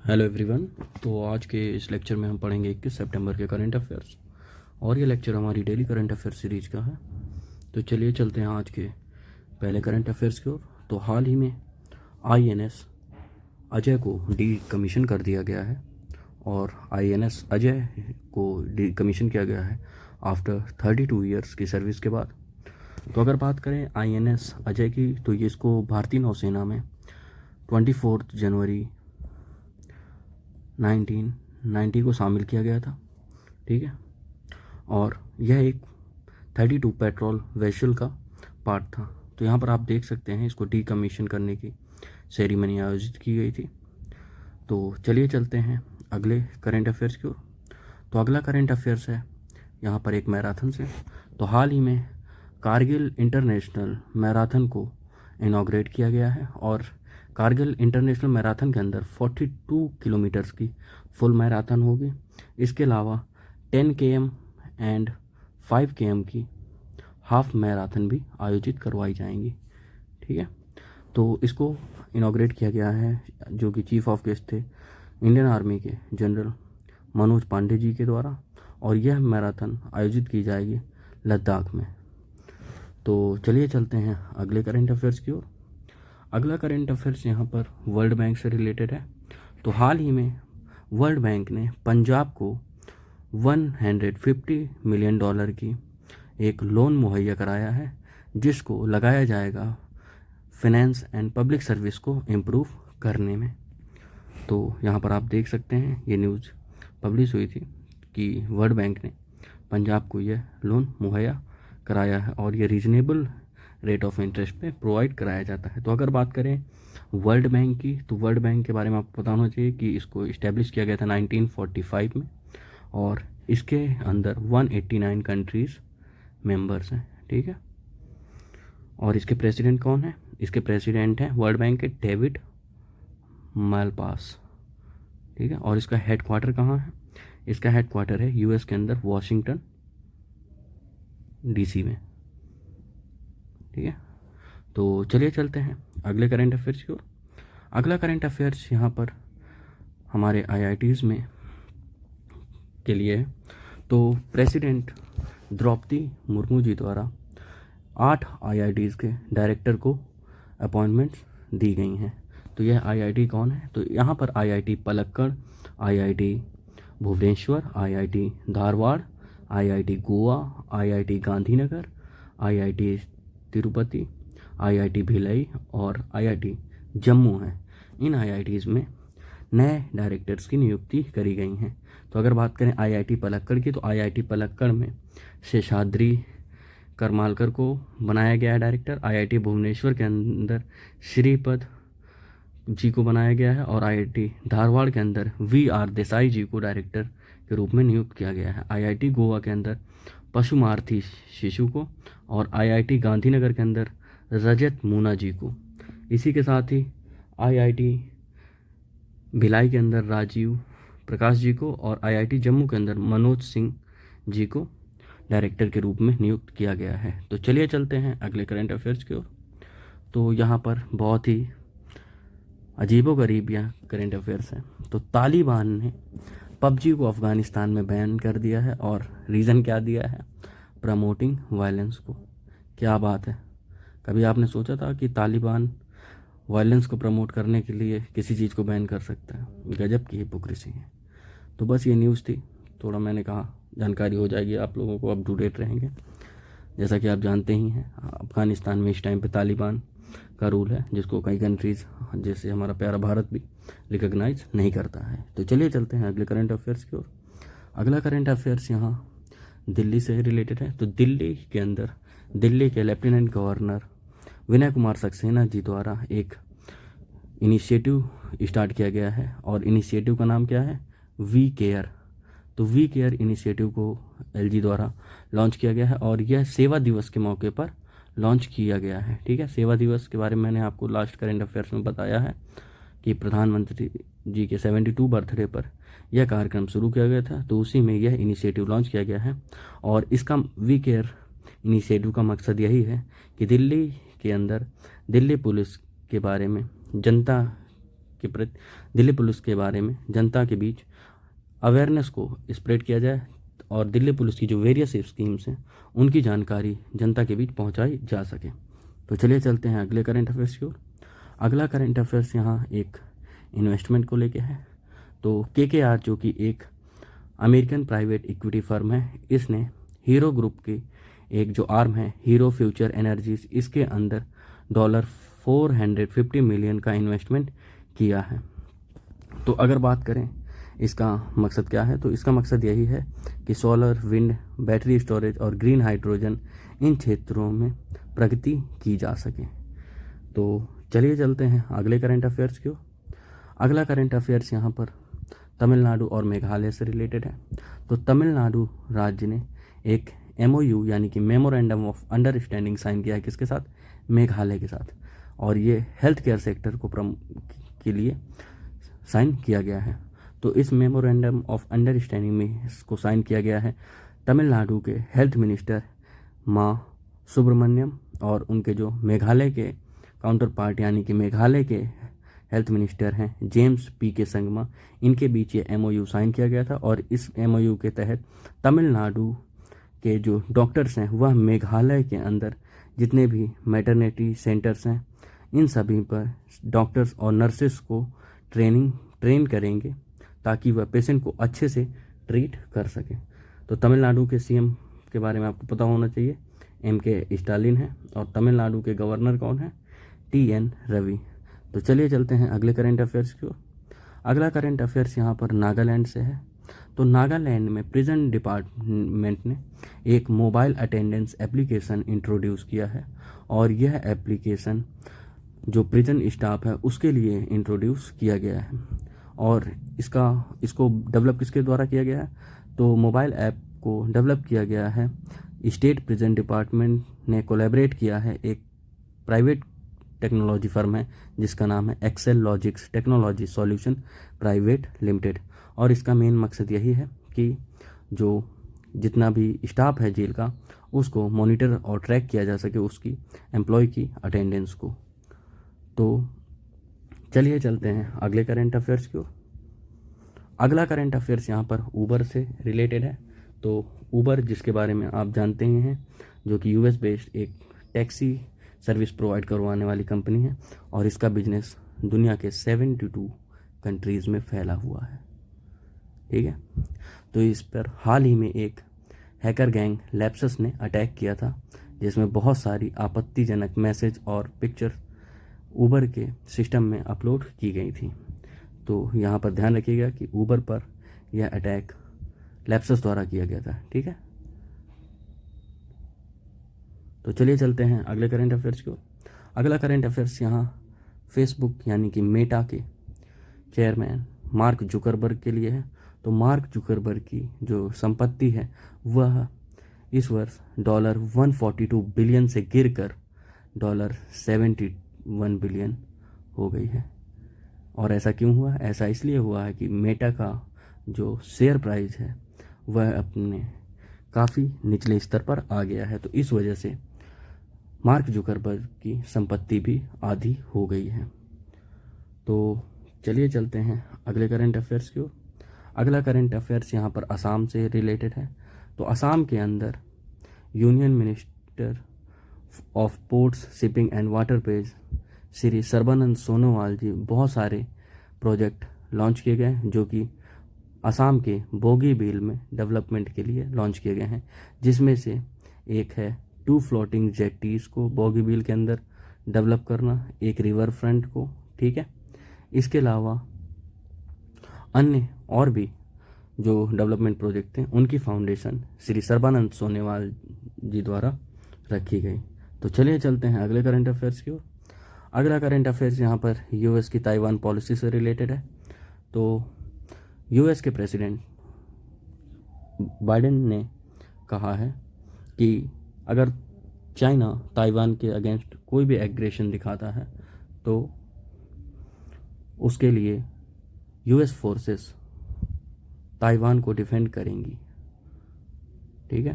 Hello everyone. तो आज के इस लेक्चर में हम पढ़ेंगे 21 सितंबर के करंट अफेयर्स और ये लेक्चर हमारी डेली करंट अफेयर्स सीरीज का है। तो चलिए चलते हैं आज के पहले करंट अफेयर्स की ओर। तो हाल ही में आईएनएस अजय को डी कमीशन कर दिया गया है और आईएनएस अजय को डी कमीशन किया गया है आफ्टर 32 ईयर्स की सर्विस के बाद। तो अगर बात करें आईएनएस अजय की, तो ये इसको भारतीय नौसेना में 24 जनवरी 1990 को शामिल किया गया था, ठीक है। और यह एक 32 पेट्रोल वेसल का पार्ट था। तो यहाँ पर आप देख सकते हैं इसको डी कमीशन करने की सेरेमनी आयोजित की गई थी। तो चलिए चलते हैं अगले करंट अफेयर्स की ओर। तो अगला करंट अफेयर्स है यहाँ पर एक मैराथन से। तो हाल ही में कारगिल इंटरनेशनल मैराथन को इनॉग्रेट किया गया है और कारगिल इंटरनेशनल मैराथन के अंदर 42 किलोमीटर्स की फुल मैराथन होगी। इसके अलावा 10 km एंड 5 km की हाफ मैराथन भी आयोजित करवाई जाएंगी, ठीक है। तो इसको इनॉग्रेट किया गया है जो कि चीफ ऑफ गेस्ट थे इंडियन आर्मी के जनरल मनोज पांडे जी के द्वारा, और यह मैराथन आयोजित की जाएगी लद्दाख में। तो चलिए चलते हैं अगले करंट अफेयर्स की ओर। अगला करंट अफेयर्स यहाँ पर वर्ल्ड बैंक से रिलेटेड है। तो हाल ही में वर्ल्ड बैंक ने पंजाब को 150 मिलियन डॉलर की एक लोन मुहैया कराया है जिसको लगाया जाएगा फाइनेंस एंड पब्लिक सर्विस को इम्प्रूव करने में। तो यहाँ पर आप देख सकते हैं ये न्यूज़ पब्लिश हुई थी कि वर्ल्ड बैंक ने पंजाब को यह लोन मुहैया कराया है और ये रीजनेबल रेट ऑफ इंटरेस्ट पे प्रोवाइड कराया जाता है। तो अगर बात करें वर्ल्ड बैंक की, तो वर्ल्ड बैंक के बारे में आपको पता होना चाहिए कि इसको इस्टेब्लिश किया गया था 1945 में और इसके अंदर 189 कंट्रीज़ मेंबर्स हैं, ठीक है। और इसके प्रेसिडेंट कौन है? इसके प्रेसिडेंट हैं वर्ल्ड बैंक के डेविड मालपास, ठीक है। और इसका हेड क्वार्टर कहाँ है? इसका हेड क्वार्टर है यूएस के अंदर वॉशिंगटन डीसी में, ठीक है। तो चलिए चलते हैं अगले करंट अफेयर्स की ओर। अगला करंट अफेयर्स यहाँ पर हमारे आईआईटीज़ में के लिए है। तो प्रेसिडेंट द्रौपदी मुर्मू जी द्वारा 8 आईआईटीज़ के डायरेक्टर को अपॉइंटमेंट्स दी गई हैं। तो यह आईआईटी कौन है? तो यहाँ पर IIT Palakkad, IIT Bhubaneswar, IIT Dharwad, IIT Goa, IIT Gandhinagar, IIT Tirupati, IIT Bhilai और आईआईटी जम्मू हैं। इन आईआईटीज़ में नए डायरेक्टर्स की नियुक्ति करी गई हैं। तो अगर बात करें आईआईटी पलक्कड़ की, तो आईआईटी पलक्कड़ में शेषाद्री करमालकर को बनाया गया है डायरेक्टर। आईआईटी भुवनेश्वर के अंदर श्रीपद जी को बनाया गया है और आईआईटी धारवाड़ के अंदर वीआर देसाई जी को डायरेक्टर के रूप में नियुक्त किया गया है। आईआईटी गोवा के अंदर पशुमार्थी शिशु को और आईआईटी गांधीनगर के अंदर रजत मूना जी को। इसी के साथ ही आईआईटी भिलाई के अंदर राजीव प्रकाश जी को और आईआईटी जम्मू के अंदर मनोज सिंह जी को डायरेक्टर के रूप में नियुक्त किया गया है। तो चलिए चलते हैं अगले करंट अफेयर्स की ओर। तो यहाँ पर बहुत ही अजीबोगरीब यहाँ करंट अफेयर्स हैं। तो तालिबान ने पबजी को अफ़गानिस्तान में बैन कर दिया है और रीज़न क्या दिया है? प्रमोटिंग वायलेंस को। क्या बात है! कभी आपने सोचा था कि तालिबान वायलेंस को प्रमोट करने के लिए किसी चीज़ को बैन कर सकता है? गजब की हिपोक्रेसी है। तो बस ये न्यूज़ थी, थोड़ा मैंने कहा जानकारी हो जाएगी, आप लोगों को अप टू डेट रहेंगे। जैसा कि आप जानते ही हैं अफ़गानिस्तान में इस टाइम पे तालिबान का रूल है जिसको कई कंट्रीज़ जैसे हमारा प्यारा भारत भी रिकॉग्नाइज नहीं करता है। तो चलिए चलते हैं अगले करंट अफेयर्स की ओर। अगला करंट अफेयर्स यहाँ दिल्ली से रिलेटेड है। तो दिल्ली के अंदर दिल्ली के लेफ्टिनेंट गवर्नर विनय कुमार सक्सेना जी द्वारा एक इनिशिएटिव स्टार्ट किया गया है और इनिशिएटिव का नाम क्या है? We care. तो वी केयर इनिशिएटिव को एलजी द्वारा लॉन्च किया गया है और यह सेवा दिवस के मौके पर लॉन्च किया गया है, ठीक है। सेवा दिवस के बारे में मैंने आपको लास्ट करंट अफेयर्स में बताया है कि प्रधानमंत्री जी के 72 बर्थडे पर यह कार्यक्रम शुरू किया गया था। तो उसी में यह इनिशिएटिव लॉन्च किया गया है और इसका वी केयर इनिशिएटिव का मकसद यही है कि दिल्ली के अंदर दिल्ली पुलिस के बारे में जनता के प्रति दिल्ली पुलिस के बारे में जनता के बीच अवेयरनेस को स्प्रेड किया जाए और दिल्ली पुलिस की जो वेरियस स्कीम्स हैं उनकी जानकारी जनता के बीच पहुंचाई जा सके। तो चलिए चलते हैं अगले करंट अफेयर्स की ओर। अगला करंट अफेयर्स यहाँ एक इन्वेस्टमेंट को लेके है। तो KKR जो कि एक अमेरिकन प्राइवेट इक्विटी फर्म है, इसने हीरो ग्रुप की एक जो आर्म है हीरो फ्यूचर एनर्जीज, इसके अंदर $450 मिलियन का इन्वेस्टमेंट किया है। तो अगर बात करें इसका मकसद क्या है, तो इसका मकसद यही है कि सोलर, विंड, बैटरी स्टोरेज और ग्रीन हाइड्रोजन इन क्षेत्रों में प्रगति की जा सके। तो चलिए चलते हैं अगले करंट अफेयर्स की ओर। अगला करंट अफेयर्स यहाँ पर तमिलनाडु और मेघालय से रिलेटेड है। तो तमिलनाडु राज्य ने एक MOU यानी कि मेमोरेंडम ऑफ अंडरस्टैंडिंग साइन किया है किसके साथ, मेघालय के साथ, और ये हेल्थ केयर सेक्टर को के लिए साइन किया गया है। तो इस मेमोरेंडम ऑफ अंडरस्टैंडिंग में इसको साइन किया गया है तमिलनाडु के हेल्थ मिनिस्टर मां सुब्रमण्यम और उनके जो मेघालय के काउंटर पार्ट यानी कि मेघालय के हेल्थ मिनिस्टर हैं जेम्स PK संगमा, इनके बीच ये MOU साइन किया गया था। और इस MOU के तहत तमिलनाडु के जो डॉक्टर्स हैं वह मेघालय के अंदर जितने भी मैटरनिटी सेंटर्स हैं इन सभी पर डॉक्टर्स और नर्सेस को ट्रेन करेंगे ताकि वह पेशेंट को अच्छे से ट्रीट कर सकें। तो तमिलनाडु के CM के बारे में आपको पता होना चाहिए, MK स्टालिन है, और तमिलनाडु के गवर्नर कौन है, TN रवि। तो चलिए चलते हैं अगले करंट अफेयर्स की ओर। अगला करंट अफेयर्स यहाँ पर नागालैंड से है। तो नागालैंड में प्रिजन डिपार्टमेंट ने एक मोबाइल अटेंडेंस एप्लीकेशन इंट्रोड्यूस किया है और यह एप्लीकेशन जो प्रिजन स्टाफ है उसके लिए इंट्रोड्यूस किया गया है। और इसको डेवलप किसके द्वारा किया गया है, तो मोबाइल ऐप को डेवलप किया गया है स्टेट प्रिजन डिपार्टमेंट ने कोलैबोरेट किया है एक प्राइवेट टेक्नोलॉजी फर्म है जिसका नाम है Excel Logics technology solution private limited. और इसका मेन मकसद यही है कि जो जितना भी स्टाफ है जेल का उसको मॉनिटर और ट्रैक किया जा सके उसकी एम्प्लॉय की अटेंडेंस को। तो चलिए चलते हैं अगले करंट अफेयर्स की ओर। अगला करंट अफेयर्स यहाँ पर ऊबर से रिलेटेड है। तो ऊबर जिसके बारे में आप जानते ही हैं, जो कि US बेस्ड एक टैक्सी सर्विस प्रोवाइड करवाने वाली कंपनी है और इसका बिजनेस दुनिया के 72 कंट्रीज़ में फैला हुआ है। ठीक है, तो इस पर हाल ही में एक हैकर गैंग लैप्सस ने अटैक किया था जिसमें बहुत सारी आपत्तिजनक मैसेज और पिक्चर ऊबर के सिस्टम में अपलोड की गई थी। तो यहाँ पर ध्यान रखिएगा कि ऊबर पर यह अटैक लैप्सस द्वारा किया गया था। ठीक है, तो चलिए चलते हैं अगले करंट अफेयर्स की ओर। अगला करंट अफेयर्स यहाँ फेसबुक यानी कि मेटा के चेयरमैन मार्क जुकरबर्ग के लिए है। तो मार्क जुकरबर्ग की जो संपत्ति है वह इस वर्ष $142 बिलियन से गिरकर $71 बिलियन हो गई है। और ऐसा क्यों हुआ? ऐसा इसलिए हुआ है कि मेटा का जो शेयर प्राइस है वह अपने काफ़ी निचले स्तर पर आ गया है। तो इस वजह से मार्क जुकरबर्ग की संपत्ति भी आधी हो गई है। तो चलिए चलते हैं अगले करंट अफेयर्स की ओर। अगला करंट अफेयर्स यहाँ पर असम से रिलेटेड है। तो असम के अंदर union minister of ports, shipping and waterways Shri Sarbananda Sonowal ji बहुत सारे प्रोजेक्ट लॉन्च किए गए जो कि असम के बोगीबील में डेवलपमेंट के लिए लॉन्च किए गए हैं, जिसमें से एक है 2 फ्लोटिंग जेट्टीज़ को बोगीबील के अंदर डेवलप करना, एक रिवर फ्रंट को। ठीक है, इसके अलावा अन्य और भी जो डेवलपमेंट प्रोजेक्ट हैं उनकी फाउंडेशन श्री सर्बानंद सोनोवाल जी द्वारा रखी गई। तो चलिए चलते हैं अगले करंट अफेयर्स की ओर। अगला करंट अफेयर्स यहाँ पर US की ताइवान पॉलिसी से रिलेटेड है। तो US के प्रेसिडेंट बाइडेन ने कहा है कि अगर चाइना ताइवान के अगेंस्ट कोई भी एग्रेशन दिखाता है तो उसके लिए US फोर्सेस ताइवान को डिफेंड करेंगी। ठीक है,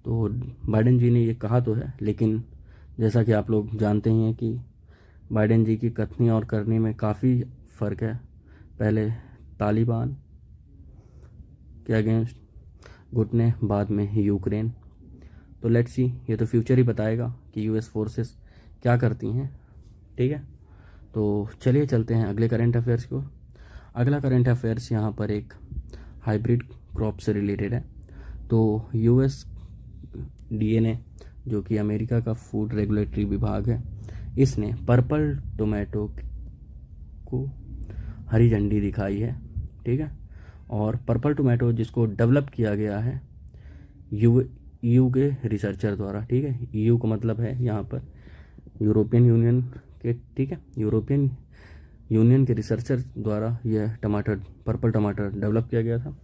तो बाइडेन जी ने ये कहा तो है, लेकिन जैसा कि आप लोग जानते ही हैं कि बाइडेन जी की कथनी और करनी में काफ़ी फ़र्क है। पहले तालिबान के अगेंस्ट घुटने, बाद में यूक्रेन। तो लेट्स सी, ये तो फ्यूचर ही बताएगा कि यूएस फोर्सेस क्या करती हैं। ठीक है, तो चलिए चलते हैं अगले करंट अफेयर्स की ओर। अगला करंट अफेयर्स यहाँ पर एक हाइब्रिड क्रॉप से रिलेटेड है। तो यूएस डीएनए, जो कि अमेरिका का फूड रेगुलेटरी विभाग है, इसने पर्पल टोमेटो को हरी झंडी दिखाई है। ठीक है, और पर्पल टोमेटो जिसको डेवलप किया गया है यू के रिसर्चर द्वारा। ठीक है, यू का मतलब है यहाँ पर यूरोपियन यूनियन के। ठीक है, यूरोपियन यूनियन के रिसर्चर द्वारा यह टमाटर, पर्पल टमाटर डेवलप किया गया था।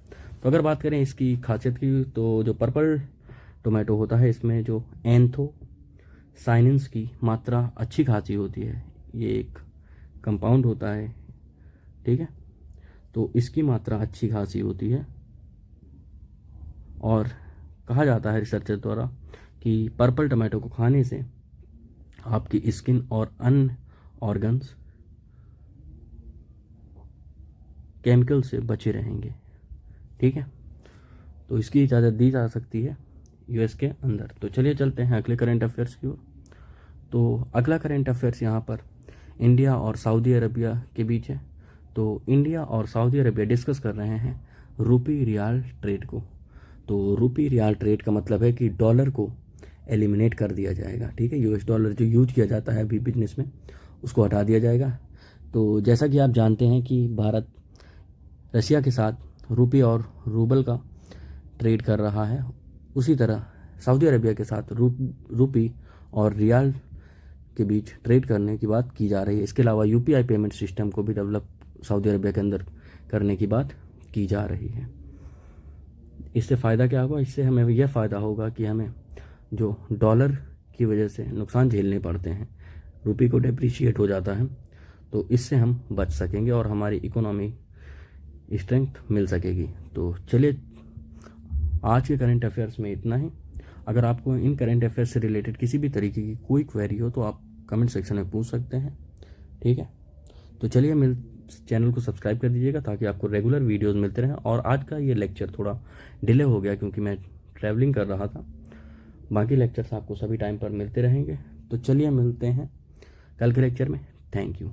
तो अगर बात करें इसकी खासियत की, तो जो पर्पल टोमेटो होता है इसमें जो एंथोसाइनिन्स की मात्रा अच्छी खासी होती है। ये एक कंपाउंड होता है। ठीक है, तो इसकी मात्रा अच्छी खासी होती है और कहा जाता है रिसर्चर द्वारा कि पर्पल टमाटो को खाने से आपकी स्किन और अन्य ऑर्गन्स केमिकल से बचे रहेंगे। ठीक है, तो इसकी इजाज़त दी जा सकती है यूएस के अंदर। तो चलिए चलते हैं अगले करंट अफेयर्स की ओर। तो अगला करंट अफेयर्स यहाँ पर इंडिया और सऊदी अरबिया के बीच है। तो इंडिया और सऊदी अरबिया डिस्कस कर रहे हैं रूपी रियाल ट्रेड को। तो रूपी रियाल ट्रेड का मतलब है कि डॉलर को एलिमिनेट कर दिया जाएगा। ठीक है, यूएस डॉलर जो यूज किया जाता है अभी बिजनेस में, उसको हटा दिया जाएगा। तो जैसा कि आप जानते हैं कि भारत रशिया के साथ रूपी और रूबल का ट्रेड कर रहा है, उसी तरह सऊदी अरबिया के साथ रूपी और रियाल के बीच ट्रेड करने की बात की जा रही है। इसके अलावा यूपीआई पेमेंट सिस्टम को भी डेवलप सऊदी अरबिया के अंदर करने की बात की जा रही है। इससे फ़ायदा क्या होगा? इससे हमें यह फ़ायदा होगा कि हमें जो डॉलर की वजह से नुकसान झेलने पड़ते हैं, रूपी को डेप्रिशिएट हो जाता है, तो इससे हम बच सकेंगे और हमारी इकोनॉमी स्ट्रेंथ मिल सकेगी। तो चलिए, आज के करंट अफेयर्स में इतना ही। अगर आपको इन करंट अफेयर्स से रिलेटेड किसी भी तरीके की कोई क्वेरी हो तो आप कमेंट सेक्शन में पूछ सकते हैं। ठीक है, तो चलिए चैनल को सब्सक्राइब कर दीजिएगा ताकि आपको रेगुलर वीडियोस मिलते रहें। और आज का ये लेक्चर थोड़ा डिले हो गया क्योंकि मैं ट्रैवलिंग कर रहा था। बाकी लेक्चर्स आपको सभी टाइम पर मिलते रहेंगे। तो चलिए मिलते हैं कल के लेक्चर में। Thank you.